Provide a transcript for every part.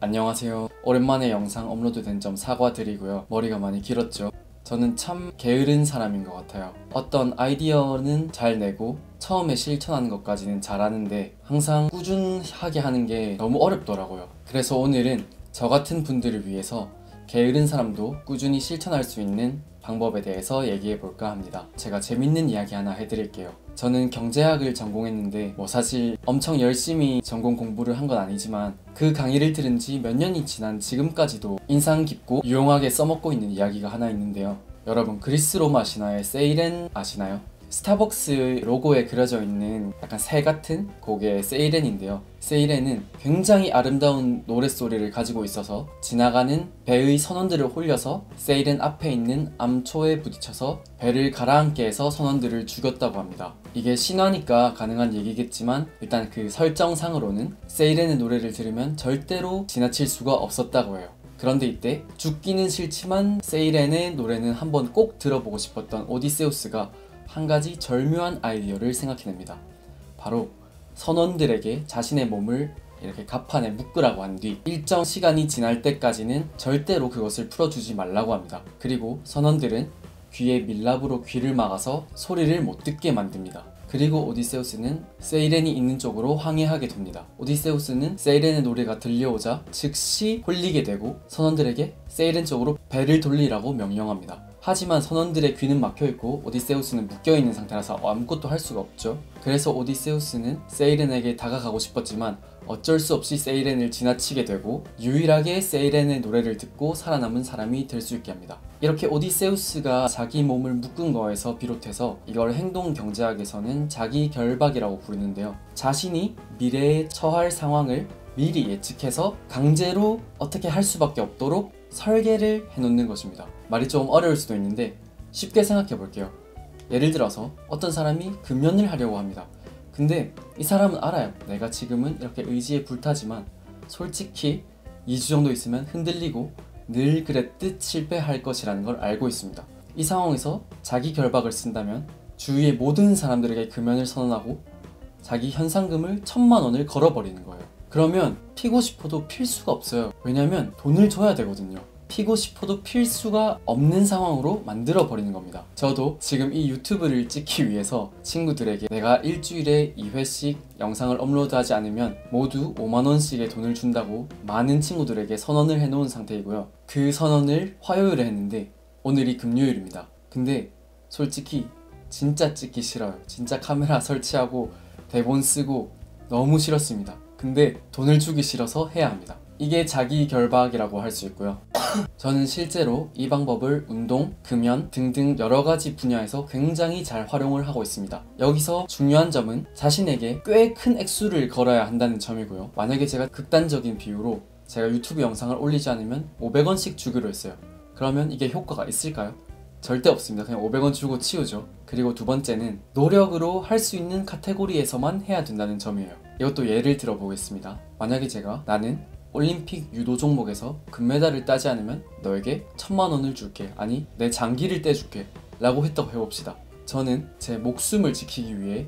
안녕하세요. 오랜만에 영상 업로드된 점 사과드리고요. 머리가 많이 길었죠. 저는 참 게으른 사람인 것 같아요. 어떤 아이디어는 잘 내고 처음에 실천하는 것까지는 잘하는데 항상 꾸준하게 하는 게 너무 어렵더라고요. 그래서 오늘은 저 같은 분들을 위해서 게으른 사람도 꾸준히 실천할 수 있는 방법에 대해서 얘기해 볼까 합니다. 제가 재밌는 이야기 하나 해드릴게요. 저는 경제학을 전공했는데 사실 엄청 열심히 전공 공부를 한 건 아니지만 그 강의를 들은 지 몇 년이 지난 지금까지도 인상 깊고 유용하게 써먹고 있는 이야기가 하나 있는데요. 여러분, 그리스 로마 신화의 세이렌 아시나요? 스타벅스 로고에 그려져 있는 약간 새 같은 그게 세이렌인데요. 세이렌은 굉장히 아름다운 노랫소리를 가지고 있어서 지나가는 배의 선원들을 홀려서 세이렌 앞에 있는 암초에 부딪혀서 배를 가라앉게 해서 선원들을 죽였다고 합니다. 이게 신화니까 가능한 얘기겠지만 일단 그 설정상으로는 세이렌의 노래를 들으면 절대로 지나칠 수가 없었다고 해요. 그런데 이때 죽기는 싫지만 세이렌의 노래는 한번 꼭 들어보고 싶었던 오디세우스가 한 가지 절묘한 아이디어를 생각해냅니다. 바로 선원들에게 자신의 몸을 이렇게 갑판에 묶으라고 한 뒤 일정 시간이 지날 때까지는 절대로 그것을 풀어주지 말라고 합니다. 그리고 선원들은 귀에 밀랍으로 귀를 막아서 소리를 못 듣게 만듭니다. 그리고 오디세우스는 세이렌이 있는 쪽으로 항해하게 됩니다. 오디세우스는 세이렌의 노래가 들려오자 즉시 홀리게 되고 선원들에게 세이렌 쪽으로 배를 돌리라고 명령합니다. 하지만 선원들의 귀는 막혀있고 오디세우스는 묶여있는 상태라서 아무것도 할 수가 없죠. 그래서 오디세우스는 세이렌에게 다가가고 싶었지만 어쩔 수 없이 세이렌을 지나치게 되고 유일하게 세이렌의 노래를 듣고 살아남은 사람이 될 수 있게 합니다. 이렇게 오디세우스가 자기 몸을 묶은 거에서 비롯해서 이걸 행동경제학에서는 자기 결박이라고 부르는데요. 자신이 미래에 처할 상황을 미리 예측해서 강제로 어떻게 할 수밖에 없도록 설계를 해놓는 것입니다. 말이 좀 어려울 수도 있는데 쉽게 생각해 볼게요. 예를 들어서 어떤 사람이 금연을 하려고 합니다. 근데 이 사람은 알아요. 내가 지금은 이렇게 의지에 불타지만 솔직히 2주 정도 있으면 흔들리고 늘 그랬듯 실패할 것이라는 걸 알고 있습니다. 이 상황에서 자기 결박을 쓴다면 주위의 모든 사람들에게 금연을 선언하고 자기 현상금을 1000만 원을 걸어버리는 거예요. 그러면 피고 싶어도 필 수가 없어요. 왜냐면 돈을 줘야 되거든요. 피고 싶어도 필 수가 없는 상황으로 만들어 버리는 겁니다. 저도 지금 이 유튜브를 찍기 위해서 친구들에게 내가 일주일에 2회씩 영상을 업로드하지 않으면 모두 5만원씩의 돈을 준다고 많은 친구들에게 선언을 해놓은 상태이고요. 그 선언을 화요일에 했는데 오늘이 금요일입니다. 근데 솔직히 진짜 찍기 싫어요. 진짜 카메라 설치하고 대본 쓰고 너무 싫었습니다. 근데 돈을 주기 싫어서 해야 합니다. 이게 자기 결박이라고 할 수 있고요. 저는 실제로 이 방법을 운동, 금연 등등 여러가지 분야에서 굉장히 잘 활용을 하고 있습니다. 여기서 중요한 점은 자신에게 꽤 큰 액수를 걸어야 한다는 점이고요. 만약에 제가 극단적인 비유로 제가 유튜브 영상을 올리지 않으면 500원씩 주기로 했어요. 그러면 이게 효과가 있을까요? 절대 없습니다. 그냥 500원 주고 치우죠. 그리고 두 번째는 노력으로 할 수 있는 카테고리에서만 해야 된다는 점이에요. 이것도 예를 들어 보겠습니다. 만약에 제가 나는 올림픽 유도 종목에서 금메달을 따지 않으면 너에게 1000만 원을 줄게, 아니 내 장기를 떼줄게 라고 했다고 해봅시다. 저는 제 목숨을 지키기 위해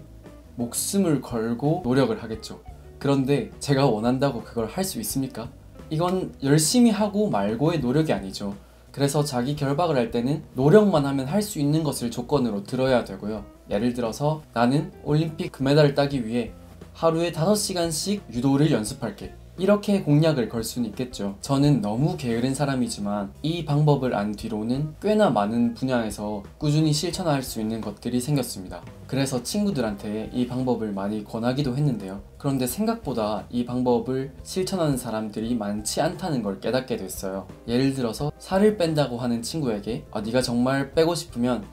목숨을 걸고 노력을 하겠죠. 그런데 제가 원한다고 그걸 할 수 있습니까? 이건 열심히 하고 말고의 노력이 아니죠. 그래서 자기 결박을 할 때는 노력만 하면 할 수 있는 것을 조건으로 들어야 되고요. 예를 들어서 나는 올림픽 금메달을 따기 위해 하루에 5시간씩 유도를 연습할게, 이렇게 공약을 걸 수는 있겠죠. 저는 너무 게으른 사람이지만 이 방법을 안 뒤로는 꽤나 많은 분야에서 꾸준히 실천할 수 있는 것들이 생겼습니다. 그래서 친구들한테 이 방법을 많이 권하기도 했는데요. 그런데 생각보다 이 방법을 실천하는 사람들이 많지 않다는 걸 깨닫게 됐어요. 예를 들어서 살을 뺀다고 하는 친구에게 네가 정말 빼고 싶으면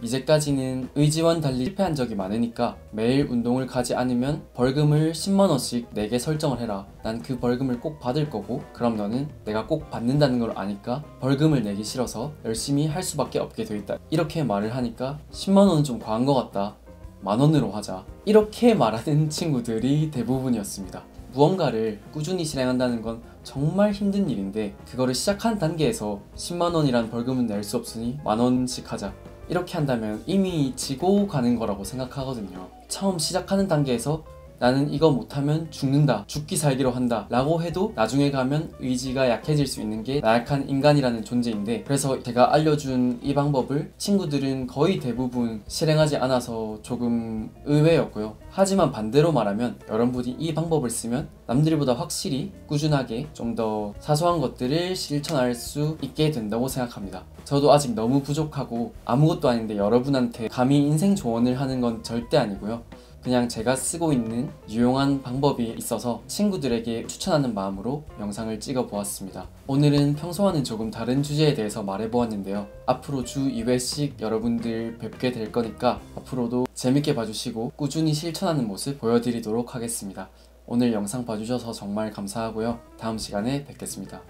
이제까지는 의지와는 달리 실패한 적이 많으니까 매일 운동을 가지 않으면 벌금을 10만원씩 내게 설정을 해라. 난 그 벌금을 꼭 받을 거고 그럼 너는 내가 꼭 받는다는 걸 아니까 벌금을 내기 싫어서 열심히 할 수밖에 없게 돼 있다. 이렇게 말을 하니까 10만원은 좀 과한 것 같다, 만원으로 하자, 이렇게 말하는 친구들이 대부분이었습니다. 무언가를 꾸준히 실행한다는 건 정말 힘든 일인데 그거를 시작한 단계에서 10만원이란 벌금은 낼 수 없으니 만원씩 하자, 이렇게 한다면 이미 지고 가는 거라고 생각하거든요. 처음 시작하는 단계에서 나는 이거 못하면 죽는다, 죽기 살기로 한다 라고 해도 나중에 가면 의지가 약해질 수 있는 게 나약한 인간이라는 존재인데, 그래서 제가 알려준 이 방법을 친구들은 거의 대부분 실행하지 않아서 조금 의외였고요. 하지만 반대로 말하면 여러분이 이 방법을 쓰면 남들보다 확실히 꾸준하게 좀 더 사소한 것들을 실천할 수 있게 된다고 생각합니다. 저도 아직 너무 부족하고 아무것도 아닌데 여러분한테 감히 인생 조언을 하는 건 절대 아니고요. 그냥 제가 쓰고 있는 유용한 방법이 있어서 친구들에게 추천하는 마음으로 영상을 찍어 보았습니다. 오늘은 평소와는 조금 다른 주제에 대해서 말해 보았는데요. 앞으로 주 2회씩 여러분들 뵙게 될 거니까 앞으로도 재밌게 봐주시고 꾸준히 실천하는 모습 보여드리도록 하겠습니다. 오늘 영상 봐주셔서 정말 감사하고요. 다음 시간에 뵙겠습니다.